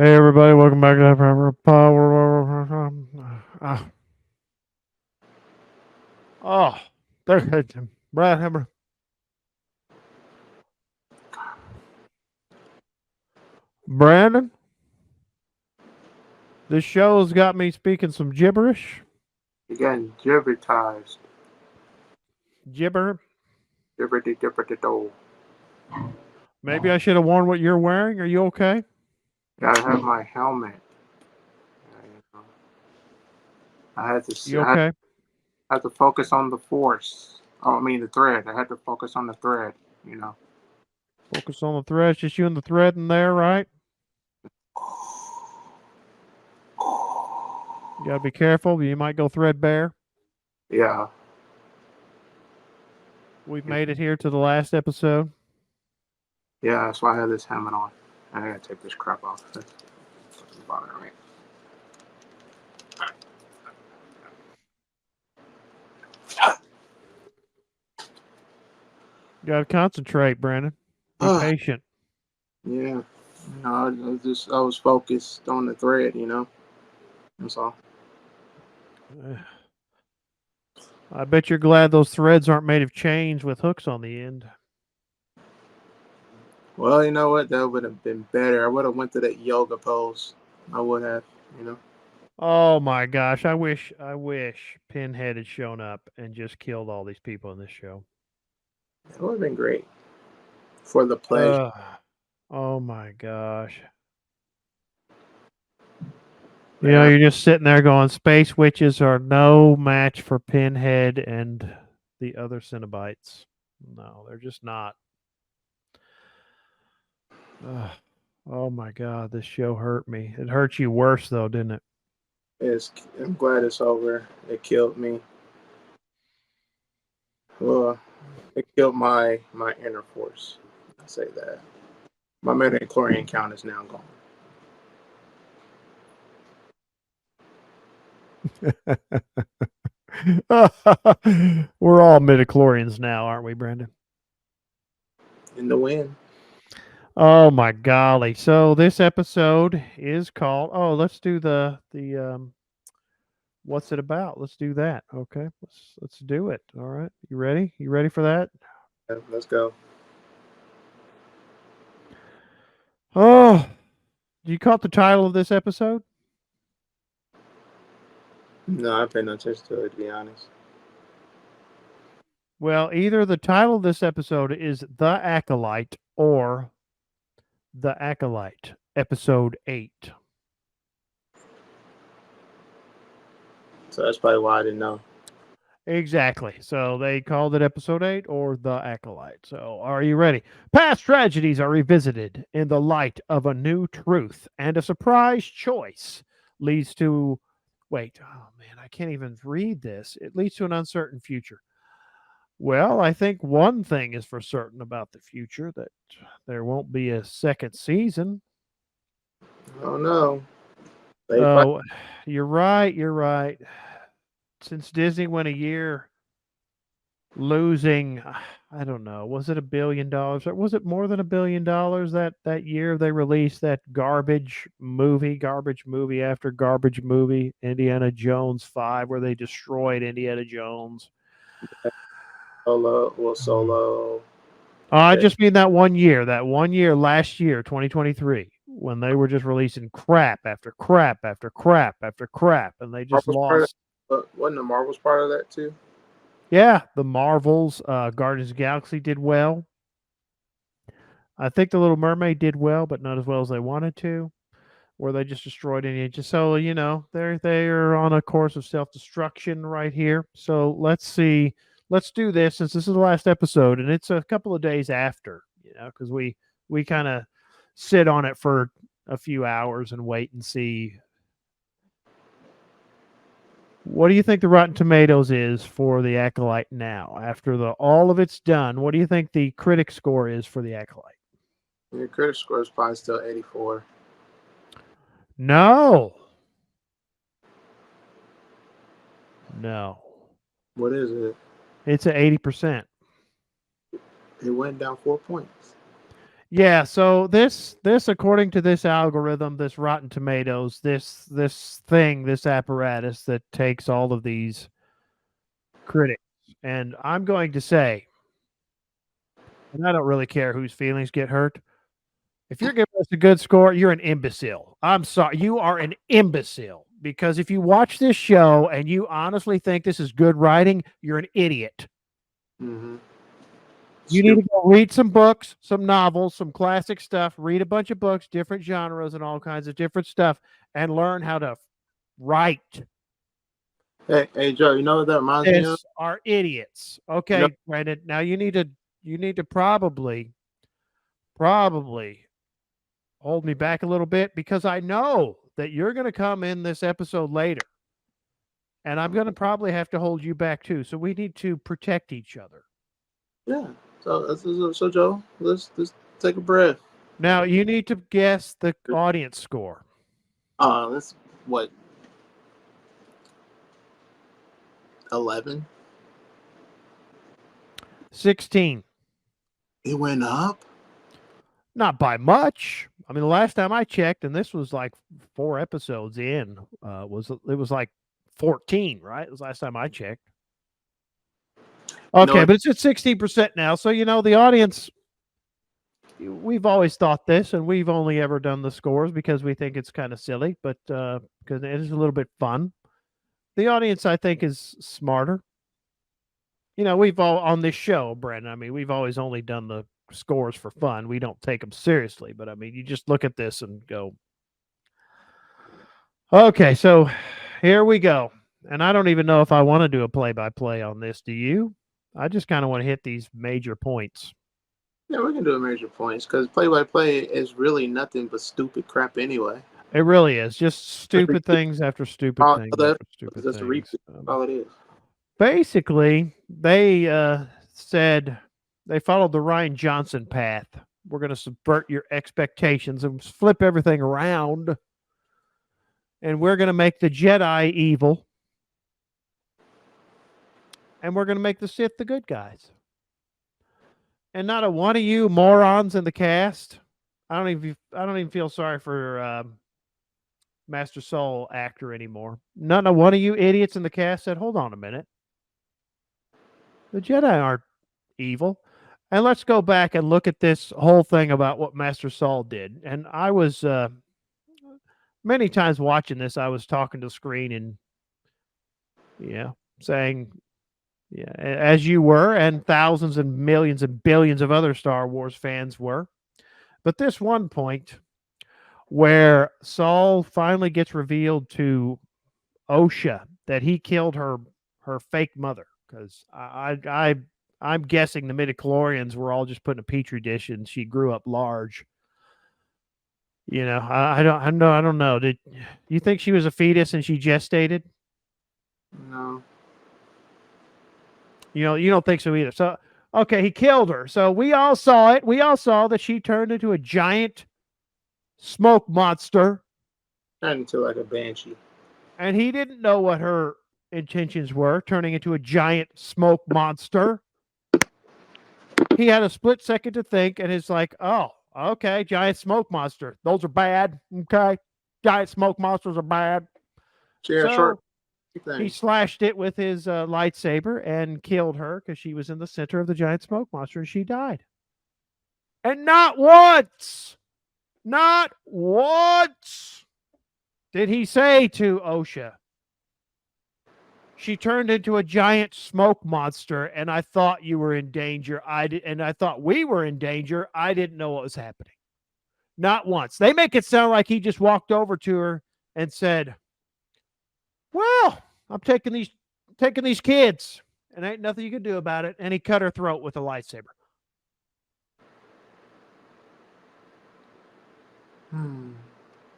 Hey everybody, welcome back to Power. Oh, there's Brad Hammer. Brandon, this show's got me speaking some gibberish. You're getting gibbertized. Gibber. Gibberty gibberty do. Maybe I should have worn what you're wearing. Are you okay? Gotta have my helmet. You know, I had to You okay? I had to focus on the force. Oh, I mean the thread. I had to focus on the thread. You know. Focus on the thread. Just you and the thread in there, right? You gotta be careful. You might go threadbare. Yeah. We've made it here to the last episode. Yeah. That's why I had this helmet on. I gotta take this crap off. That's bothering me. You gotta concentrate, Brandon. Be Ah, patient. yeah. I was focused on the thread. That's all. I bet you're glad those threads aren't made of chains with hooks on the end. Well, you know what? That would have been better. I would have went to that yoga pose. I would have. You know. Oh my gosh, I wish Pinhead had shown up and just killed all these people in this show. That would have been great for the pleasure. Uh oh my gosh. You know, Yeah. you're just sitting there going, Space Witches are no match for Pinhead and the other Cenobites. No, they're just not. Ugh. Oh my god, this show hurt me. It hurt you worse though, didn't it? It's, I'm glad it's over. It killed me. Well, it killed my inner force. I say that. My metachlorian count is now gone. We're all midichlorians now, aren't we, Brandon? In the wind. Oh my golly. So this episode is called let's do the what's it about? Let's do that. Okay. Let's do it. All right. You ready? You ready for that? Yeah, let's go. Oh, you caught the title of this episode? No, I pay no attention to it, to be honest. Well, either the title of this episode is The Acolyte or The Acolyte, episode 8. So that's probably why I didn't know. Exactly. So they called it episode 8 or The Acolyte. So are you ready? Past tragedies are revisited in the light of a new truth, and a surprise choice leads to. Wait, oh man, I can't even read this. It leads to an uncertain future. Well, I think one thing is for certain about the future, that there won't be a second season. Oh no. They probably, Oh, you're right. You're right. Since Disney went a year losing, I don't know, was it $1 billion or was it more than $1 billion that year they released that garbage movie after garbage movie, Indiana Jones 5, where they destroyed Indiana Jones. solo. I Yeah. just mean that one year last year, 2023, when they were just releasing crap after crap after crap after crap, and they just Marvel's part of lost. that. Wasn't the Marvel's part of that too? Yeah, the Marvels, Guardians of the Galaxy did well. I think the Little Mermaid did well, but not as well as they wanted to. Where they just destroyed any. Just so you know, they're on a course of self destruction right here. So let's see. Let's do this since this is the last episode, and it's a couple of days after. Because we kind of sit on it for a few hours and wait and see. What do you think the Rotten Tomatoes is for the Acolyte now? After the all of it's done, what do you think the critic score is for the Acolyte? Your critic score is probably still 84. No, no, What is it? it's at 80%. It went down 4 points. Yeah, so this according to this algorithm, this Rotten Tomatoes, this thing, this apparatus that takes all of these critics, and I'm going to say, and I don't really care whose feelings get hurt. If you're giving us a good score, you're an imbecile. I'm sorry, you are an imbecile because if you watch this show and you honestly think this is good writing, you're an idiot. Mm-hmm. You need to Stupid. go read some books, some novels, some classic stuff, read a bunch of books, different genres and all kinds of different stuff, and learn how to write. Hey, Joe. You know what that reminds me of? This are idiots. You know, Okay, Brandon. Now you need to probably hold me back a little bit because I know that you're going to come in this episode later, and I'm going to probably have to hold you back too. So we need to protect each other. yeah. So Joe, let's take a breath. Now you need to guess the audience score. Let's what 11? 16. It went up. Not by much. I mean, the last time I checked, and this was like 4 episodes in, it was like 14, right? It was last time I checked. You know Okay, what? but it's at 16% now. So the audience. We've always thought this, and we've only ever done the scores because we think it's kind of silly, but because it is a little bit fun. The audience, I think, is smarter. We've all on this show, Brandon. I mean, we've always only done the scores for fun. We don't take them seriously, but I mean, you just look at this and go, okay, so here we go. And I don't even know if I want to do a play by play on this. Do you? I just kind of want to hit these major points. Yeah, we can do a major points because play-by-play is really nothing but stupid crap anyway. It really is just stupid things after stupid All things that after is stupid just a things. repeat. All it is. Basically, they said they followed the Ryan Johnson path. We're going to subvert your expectations and flip everything around. And we're going to make the Jedi evil. And we're going to make the Sith the good guys. And not a one of you morons in the cast. I don't even feel sorry for Master Soul actor anymore. Not a one of you idiots in the cast said, "Hold on a minute. The Jedi aren't evil." And let's go back and look at this whole thing about what Master Saul did. And I was many times watching this, I was talking to the screen and saying, yeah, as you were, and thousands and millions and billions of other Star Wars fans were. But this one point where Saul finally gets revealed to Osha that he killed her fake mother, because I'm guessing the midichlorians were all just put in a petri dish and she grew up large. I don't know. Did you think she was a fetus and she gestated? No. You don't think so either. So okay, he killed her. So we all saw it. We all saw that she turned into a giant smoke monster, Turned into like a banshee. and he didn't know what her intentions were, turning into a giant smoke monster. He had a split second to think, and it's like, oh, okay, giant smoke monster. Those are bad. Okay, giant smoke monsters are bad. She had a short So he thing. slashed it with his lightsaber and killed her because she was in the center of the giant smoke monster and she died. And not once did he say to Osha, she turned into a giant smoke monster and I thought you were in danger. And I thought we were in danger. I didn't know what was happening. Not once. They make it sound like he just walked over to her and said, well, I'm taking these kids, and ain't nothing you can do about it. And he cut her throat with a lightsaber.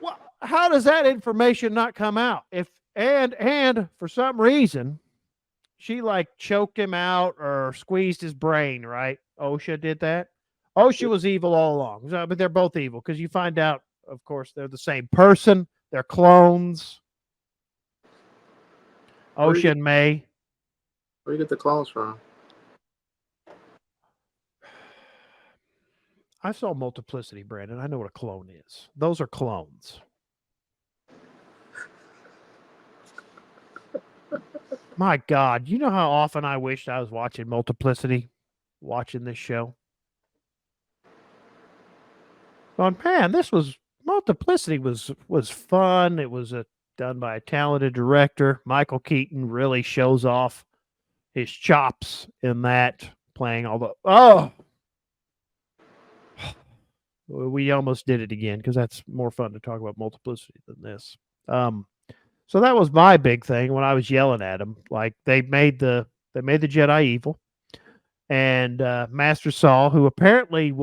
Well, how does that information not come out? If and for some reason, she like choked him out or squeezed his brain, right? Osha did that. Osha was evil all along, but they're both evil because you find out, of course, they're the same person. They're clones. Osha and May. Where you get the clones from? I saw Multiplicity, Brandon. I know what a clone is. Those are clones. My God, you know how often I wished I was watching Multiplicity, watching this show? Going, man, this was Multiplicity was fun. It was done by a talented director. Michael Keaton really shows off his chops in that, playing all the we almost did it again because that's more fun to talk about Multiplicity than this. So that was my big thing when I was yelling at him. Like they made the Jedi evil, and Master Saul, who apparently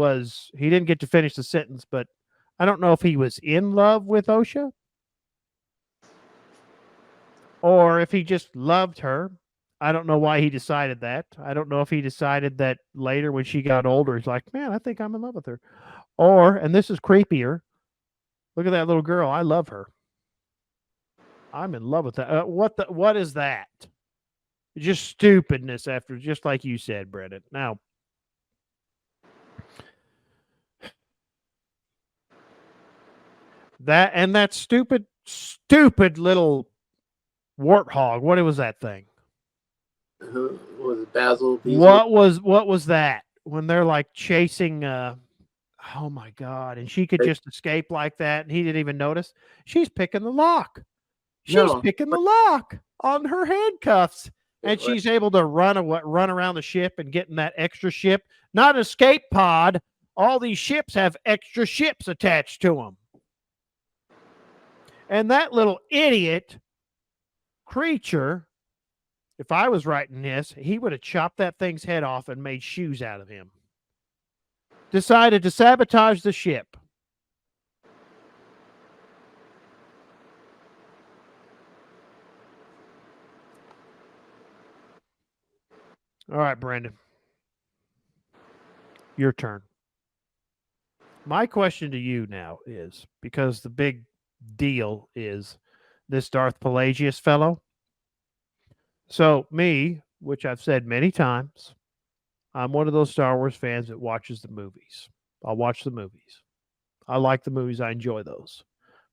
he didn't get to finish the sentence, but I don't know if he was in love with Osha or if he just loved her. I don't know why he decided that. I don't know if he decided that later when she got older, he's like, man, I think I'm in love with her. Or, and this is creepier, look at that little girl. I love her. I'm in love with that. What is that? Just stupidness after, just like you said, Brendan. Now, that stupid little warthog. What was that thing? Who was it, Basil? Beasley? What was that? When they're like chasing oh my God, and she could just escape like that and he didn't even notice. She's picking the lock. She's picking the lock on her handcuffs. And she's able to run around the ship and get in that extra ship. Not an escape pod. All these ships have extra ships attached to them. And that little idiot creature, if I was writing this, he would have chopped that thing's head off and made shoes out of him. Decided to sabotage the ship. All right, Brandon. Your turn. My question to you now is, because the big deal is this Darth Pelagius fellow. So me, which I've said many times, I'm one of those Star Wars fans that watches the movies. I'll watch the movies. I like the movies. I enjoy those.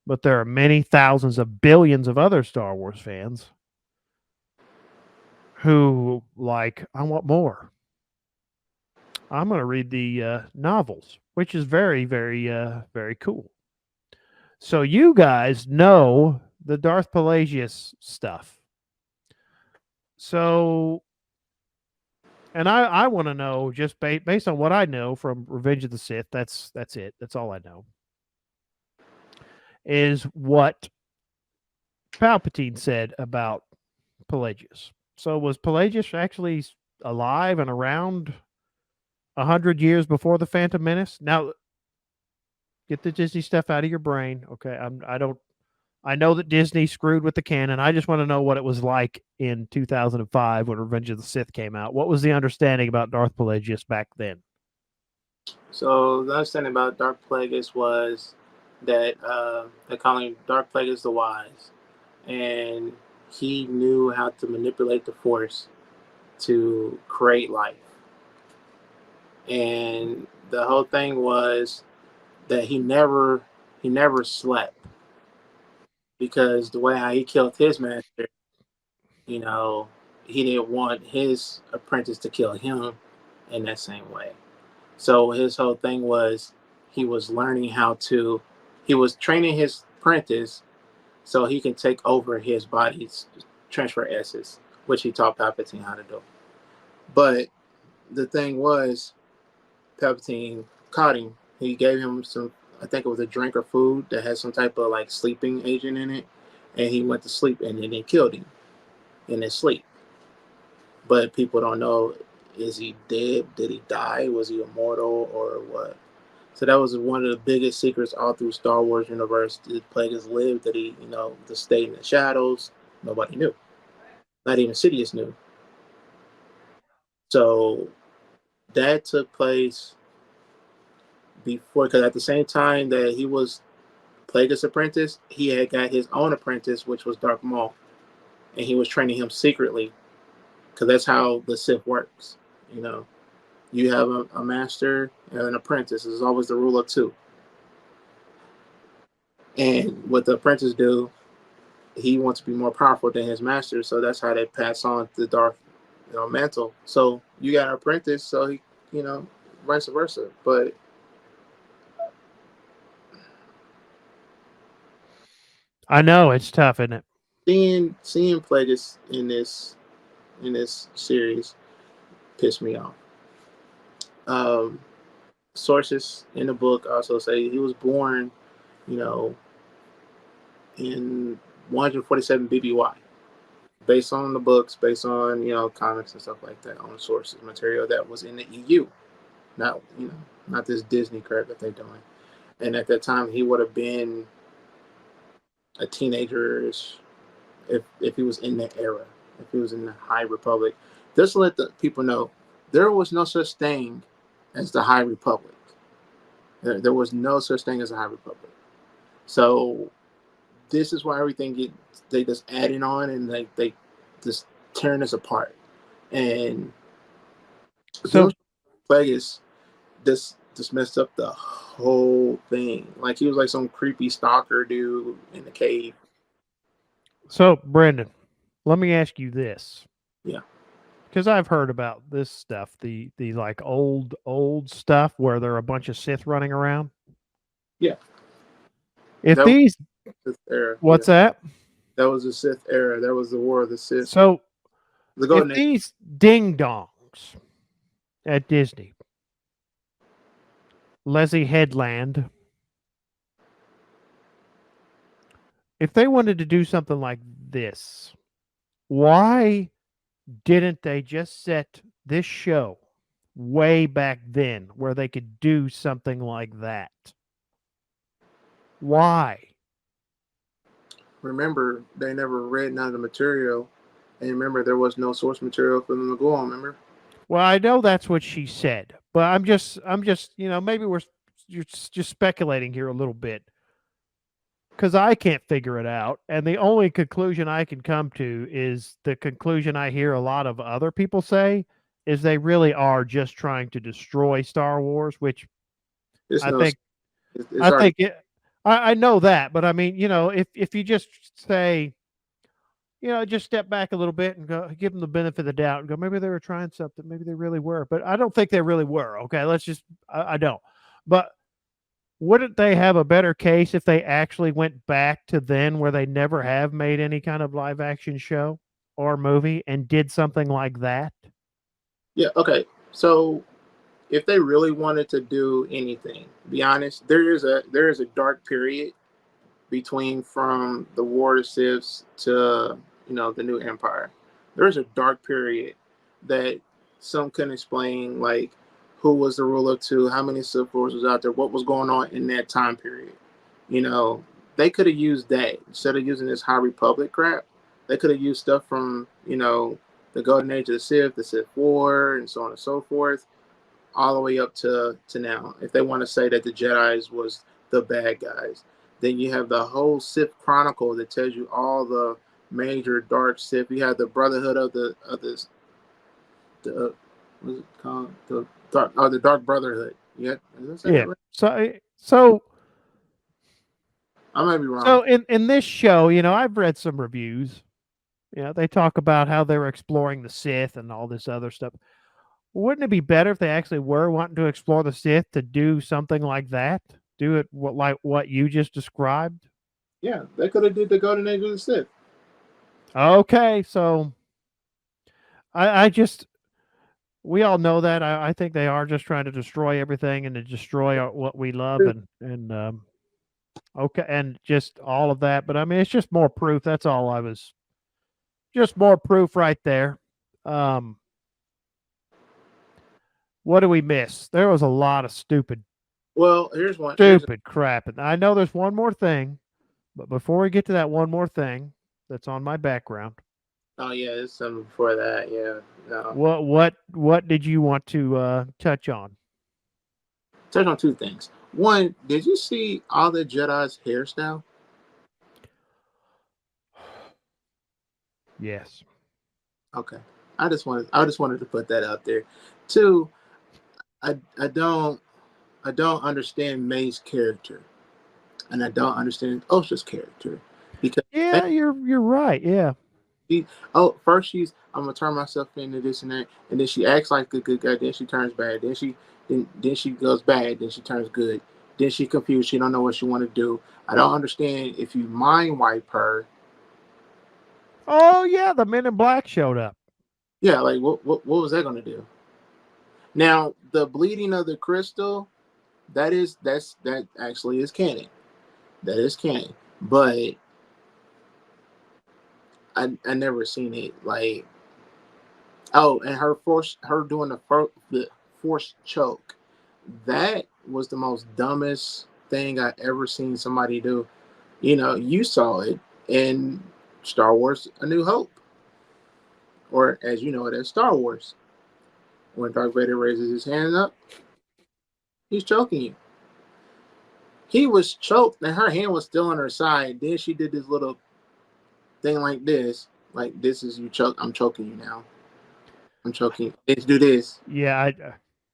But there are many thousands of billions of other Star Wars fans who I want more. I'm going to read the novels, which is very, very, very cool. So you guys know the Darth Pelagius stuff. So, and I want to know, just based on what I know from Revenge of the Sith, that's it. That's all I know. Is what Palpatine said about Pelagius. So was Pelagius actually alive and around 100 years before the Phantom Menace? Now, get the Disney stuff out of your brain. Okay, I know that Disney screwed with the canon. I just want to know what it was like in 2005 when Revenge of the Sith came out. What was the understanding about Darth Pelagius back then? So the understanding about Darth Plagueis was that they call him Darth Plagueis the Wise, and he knew how to manipulate the Force to create life. And the whole thing was that he never slept, because the way how he killed his master, he didn't want his apprentice to kill him in that same way. So his whole thing was he was training his apprentice so he can take over his body's transfer essence, which he taught Palpatine how to do. But the thing was, Palpatine caught him. He gave him some, I think it was a drink or food that had some type of sleeping agent in it, and he went to sleep, and then they killed him in his sleep. But people don't know, is he dead? Did he die? Was he immortal or what? So that was one of the biggest secrets all through Star Wars universe. Did Plagueis live? Did he, to stay in the shadows? Nobody knew. Not even Sidious knew. So that took place before, because at the same time that he was Plagueis' apprentice, he had got his own apprentice, which was Darth Maul, and he was training him secretly, because that's how the Sith works. You You have a master and an apprentice. It's always the rule of two. And what the apprentice do, he wants to be more powerful than his master, so that's how they pass on the dark, mantle. So you got an apprentice, so he, you know, vice versa. But I know it's tough, isn't it? seeing Plagueis in this series pissed me off. Um, Sources in the book also say he was born, you know, in 147 BBY, based on the books, based on comics and stuff like that, on sources material that was in the EU, not not this Disney crap that they're doing. And at that time, he would have been a teenager if he was in that era, if he was in the High Republic. Just to let the people know, there was no such thing as the High Republic. There was no such thing as a High Republic. So this is why they just adding on, and they just tearing us apart. And them So Plagueis just messed up the whole thing. Like he was like some creepy stalker dude in the cave. so Brendan, let me ask you this. Yeah, Because I've heard about this stuff, the like old stuff where there are a bunch of Sith running around. yeah. If That was these, the Sith era. Yeah, what's that? that was the Sith era. That was the War of the Sith. So The if Golden Age. these ding dongs at Disney, Leslie Headland, if they wanted to do something like this, why didn't they just set this show way back then where they could do something like that? Why? Remember, they never read none of the material, and remember, there was no source material for them to go on. Remember? Well, I know that's what she said, but I'm just, maybe you're just speculating here a little bit because I can't figure it out. And the only conclusion I can come to is the conclusion I hear a lot of other people say is they really are just trying to destroy Star Wars, which It's I no. think It's I already. think it. I know that, but I mean, if you just say, just step back a little bit and go, give them the benefit of the doubt and go, maybe they were trying something, maybe they really were, but I don't think they really were. Okay, let's just, I don't. But wouldn't they have a better case if they actually went back to then where they never have made any kind of live action show or movie and did something like that? Yeah. Okay. So if they really wanted to do anything, be honest, there is a dark period between from the War of the Siths to the New Empire. There's a dark period that some couldn't explain, like who was the ruler to, how many Sith Lords was out there, what was going on in that time period. You know, they could have used that instead of using this High Republic crap. They could have used stuff from the Golden Age of the Sith War, and so on and so forth, all the way up to now. If they want to say that the Jedi's was the bad guys, then you have the whole Sith Chronicle that tells you all the major dark Sith. You have the Brotherhood the what's it called, the Dark Brotherhood. Yeah, is that say Yeah. that right? So I might be wrong. so in this show, I've read some reviews. They talk about how they were exploring the Sith and all this other stuff. Wouldn't it be better if they actually were wanting to explore the Sith to do something like that? Do it like what you just described? Yeah, they could have did the Golden Age of the Sith. Okay, so I just we all know that. I think they are just trying to destroy everything and to destroy what we love and okay and just all of that. But I mean, it's just more proof. That's all I was. Just more proof right there. Um, what do we miss? There was a lot of Well, here's one. stupid crap. And I know there's one more thing, but before we get to that one more thing that's on my background, Oh yeah, there's some before that. Yeah, no. what did you want to touch on? Touch on two things. One, did you see all the Jedi's hairstyle? Yes. Okay. I just wanted to put that out there. Two, I don't understand May's character, and I don't understand Osha's character because May, Yeah, you're right. Yeah. she, first I'm gonna turn myself into this and that, and then she acts like a good guy, then she turns bad, then she goes bad, then she turns good, then she confused, she don't know what she want to do. I don't understand if you mind wipe her. Oh yeah, the Men in Black showed up. Yeah, like what was that gonna do? Now the bleeding of the crystal, that actually is canon. That is canon. But I never seen it like, oh, and her doing the force choke. That was the most dumbest thing I ever seen somebody do. You saw it in Star Wars A New Hope, or as you know it as Star Wars. When Darth Vader raises his hand up, he's choking you. He was choked and her hand was still on her side. Then she did this little thing like this. Like, this is you choke. I'm choking you now. I'm choking. Let's do this. Yeah,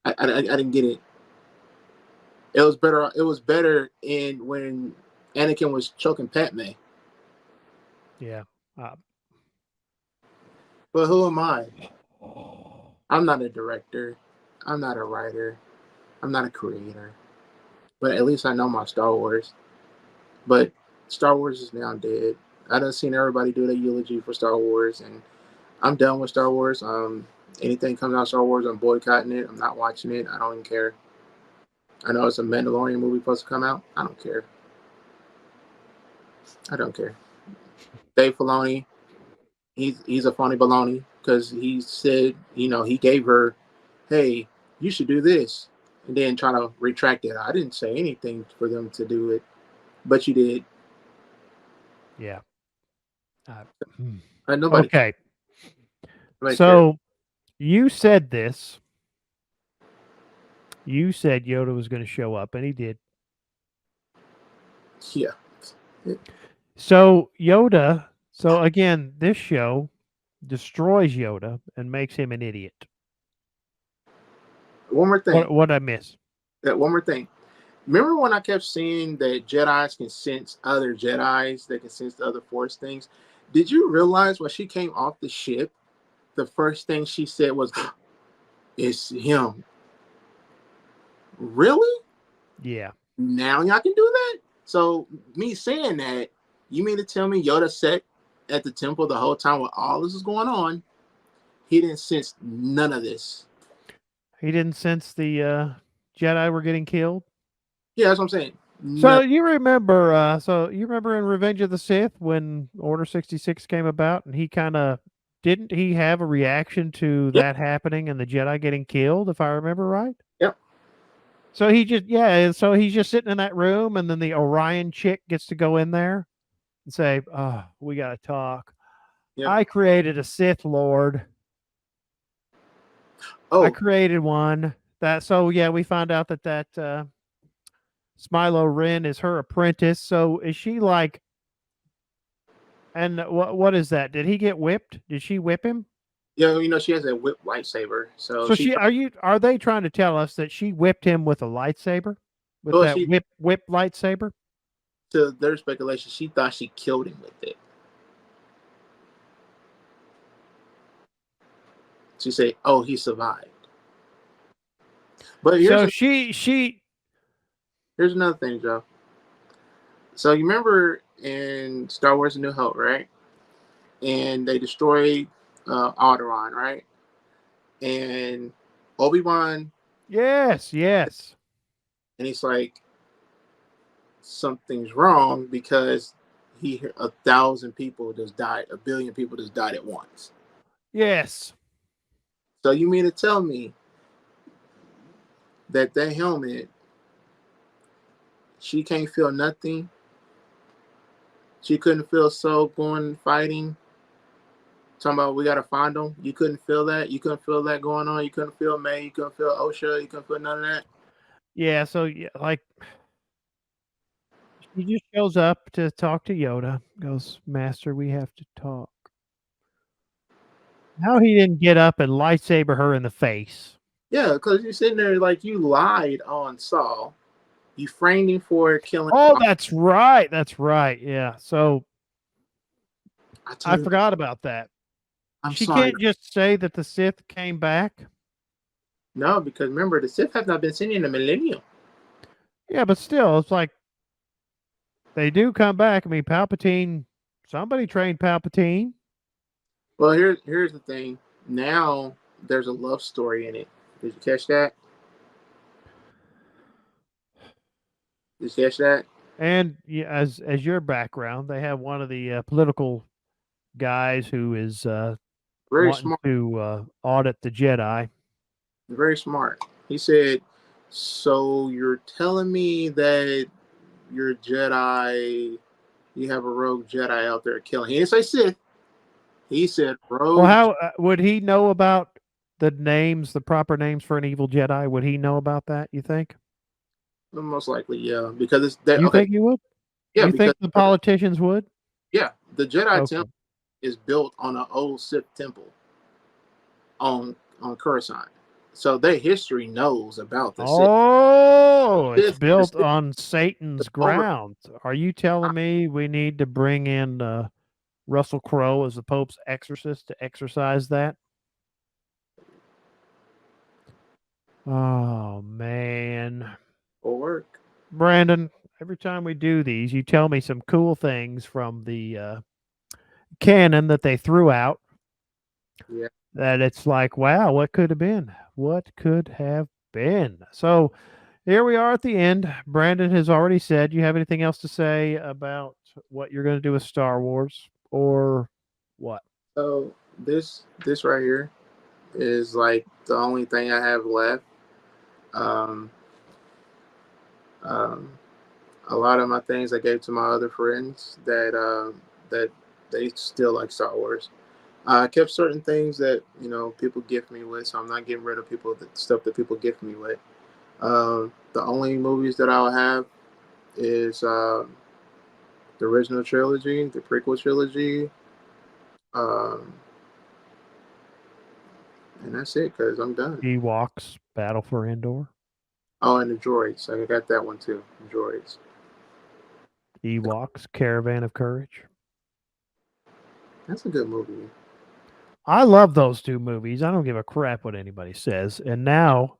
I didn't get it. It was better. It was better in when Anakin was choking Padme. yeah. Uh, But who am I? I'm not a director. I'm not a writer. I'm not a creator. But at least I know my Star Wars. But Star Wars is now dead. I done seen everybody do their eulogy for Star Wars, and I'm done with Star Wars. Anything comes out Star Wars, I'm boycotting it. I'm not watching it. I don't even care. I know it's a Mandalorian movie supposed to come out. I don't care. I don't care. Dave Filoni, he's a funny baloney because he said, he gave her, hey, you should do this, and then try to retract it. I didn't say anything for them to do it, but you did. yeah. Uh, hmm. Nobody, Okay. nobody cares. So you said this. You said Yoda was going to show up, and he did. Yeah. So Yoda. So again, this show destroys Yoda and makes him an idiot. One more thing. What I miss? One more thing. Remember when I kept seeing that Jedi's can sense other Jedi's, they can sense the other Force things? Did you realize when she came off the ship, the first thing she said was, "It's him." Really? Yeah. Now y'all can do that? So me saying that, you mean to tell me Yoda sat at the temple the whole time while all this is going on? He didn't sense none of this. He didn't sense the Jedi were getting killed. Yeah, that's what I'm saying. So None. you remember? So you remember in Revenge of the Sith when Order 66 came about, and he kind of didn't he have a reaction to Yep. that happening and the Jedi getting killed, if I remember right? Yep. So he just so he's just sitting in that room, and then the Orion chick gets to go in there and say, "Oh, we got to talk. Yep. I created a Sith Lord. I Oh, created one." That so yeah, we found out that Smilo Ren is her apprentice. So is she like? And what is that? Did he get whipped? Did she whip him? yeah, she has a whip lightsaber. So So she, are they trying to tell us that she whipped him with a lightsaber? With well, that she, whip lightsaber? to their speculation, she thought she killed him with it. She said, "Oh, he survived." But So she here's another thing, Joe. So you remember in Star Wars: A New Hope, right? And they destroyed Alderaan, right? And Obi-Wan, yes. and he's like, something's wrong because 1,000 people just died, 1 billion people just died at once. Yes. So you mean to tell me that helmet, she can't feel nothing? She couldn't feel Soul going fighting. Talking about we gotta find them. You couldn't feel that. You couldn't feel that going on. You couldn't feel May. You couldn't feel OSHA. You couldn't feel none of that. Yeah, so yeah, like she just shows up to talk to Yoda. Goes, "Master, we have to talk." How he didn't get up and lightsaber her in the face. Yeah, because you're sitting there like you lied on Saul. You framed him for killing. Oh, that's right. That's right. Yeah. So I I told him, forgot about that. I'm She sorry. can't just say that the Sith came back. No, because remember, the Sith have not been seen in a millennium. Yeah, but still, it's like they do come back. I mean, Palpatine, somebody trained Palpatine. Well, here's the thing. Now there's a love story in it. Did you catch that? Did you catch that? And yeah, as your background, they have one of the political guys who is Very wanting smart. to audit the Jedi. Very smart. He said, "So you're telling me that you're Jedi? You have a rogue Jedi out there killing?" He didn't say Sith. He said Well, rogue. how would he know about the names, the proper names for an evil Jedi? Would he know about that? You think? Most likely, yeah, because it's that. You Okay, think he would? yeah, You because think the politicians would? yeah, the Jedi Okay. temple is built on an old Sith temple on Coruscant, so their history knows about the Sith. Oh, it's The built Sith on Satan's over. ground. Are you telling me we need to bring in Russell Crowe as the Pope's exorcist to exorcise that? Oh man. Will work. Brandon, every time we do these, you tell me some cool things from the canon that they threw out Yeah. that it's like, wow, what could have been? What could have been? So here we are at the end. Brandon has already said, you have anything else to say about what you're going to do with Star Wars or what? So this right here is like the only thing I have left. Um, um, a lot of my things I gave to my other friends that they still like Star Wars. I kept certain things that people gift me with, so I'm not getting rid of people that stuff that people gift me with. The only movies that I'll have is the original trilogy, the prequel trilogy, um, and that's it because I'm done. Ewoks, Battle for Endor, Oh, and the droids, I got that one too. Droids. Ewoks, Caravan of Courage. That's a good movie. I love those two movies. I don't give a crap what anybody says. And now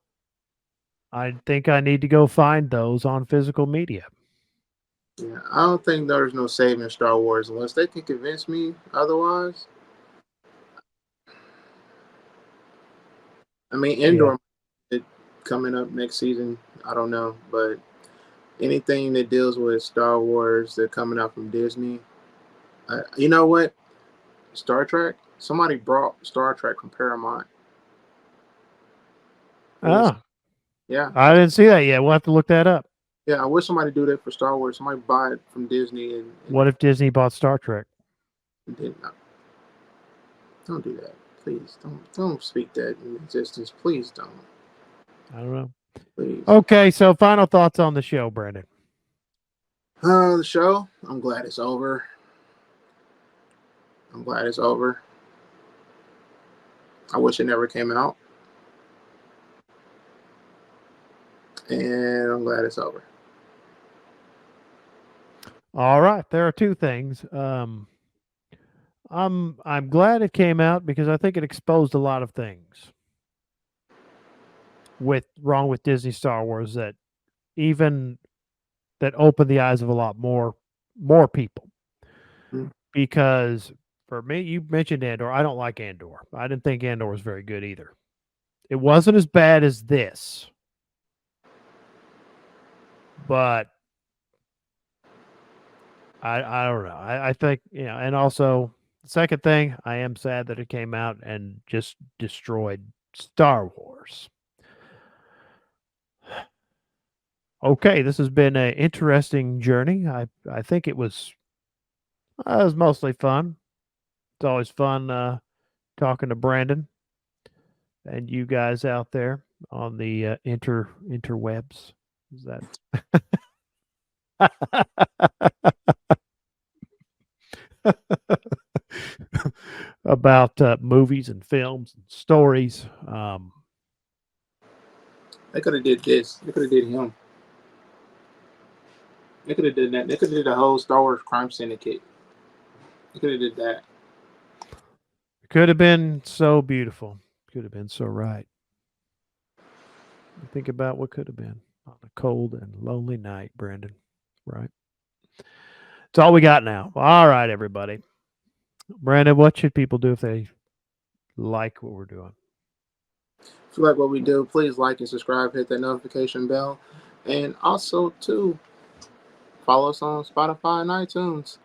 I think I need to go find those on physical media. Yeah, I don't think there's no saving Star Wars unless they can convince me otherwise. I mean, Yeah. Endor it coming up next season. I don't know, but anything that deals with Star Wars that coming out from Disney, you know what? Star Trek. Somebody brought Star Trek from Paramount. It was Oh, yeah, I didn't see that yet. We'll have to look that up. yeah. I wish somebody do that for Star Wars. Somebody buy it from Disney What if Disney bought Star Trek? and did not. Don't do that, please. Don't speak that in existence. Please don't. I don't know. Please. Okay, so final thoughts on the show, Brandon. The show. I'm glad it's over. I'm glad it's over. I wish it never came out, and I'm glad it's over. All right, there are two things. I'm glad it came out because I think it exposed a lot of things with wrong with Disney Star Wars that even that opened the eyes of a lot more people. Mm. Because for me, you mentioned Andor. I don't like Andor. I didn't think Andor was very good either. It wasn't as bad as this, but I don't know. I think and also the second thing, I am sad that it came out and just destroyed Star Wars. Okay, this has been an interesting journey. I think it was mostly fun. It's always fun talking to Brandon and you guys out there on the interwebs. Is that about movies and films and stories. They could have did this. They could have did him. They could have did that. They could have did the whole Star Wars crime syndicate. They could have did that. Could have been so beautiful. Could have been so right. Think about what could have been on a cold and lonely night, Brandon. Right. It's all we got now. All right, everybody. Brandon, what should people do if they like what we're doing? If you like what we do, please like and subscribe, hit that notification bell, and also too follow us on Spotify and iTunes,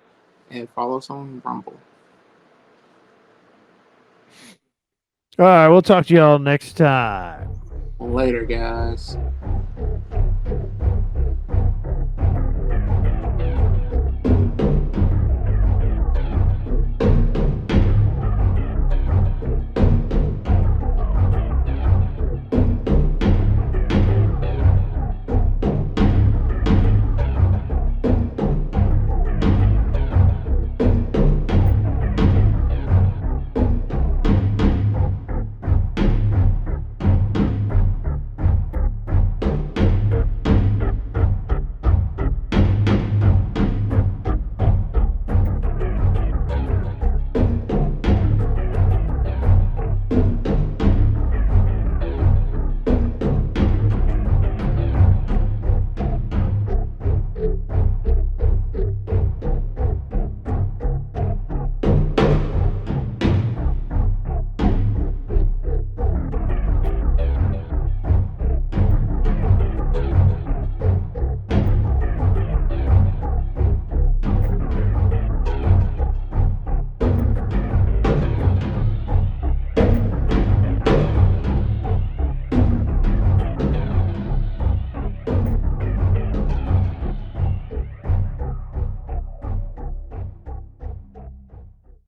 and follow us on Rumble. All right, we'll talk to y'all next time. Later, guys.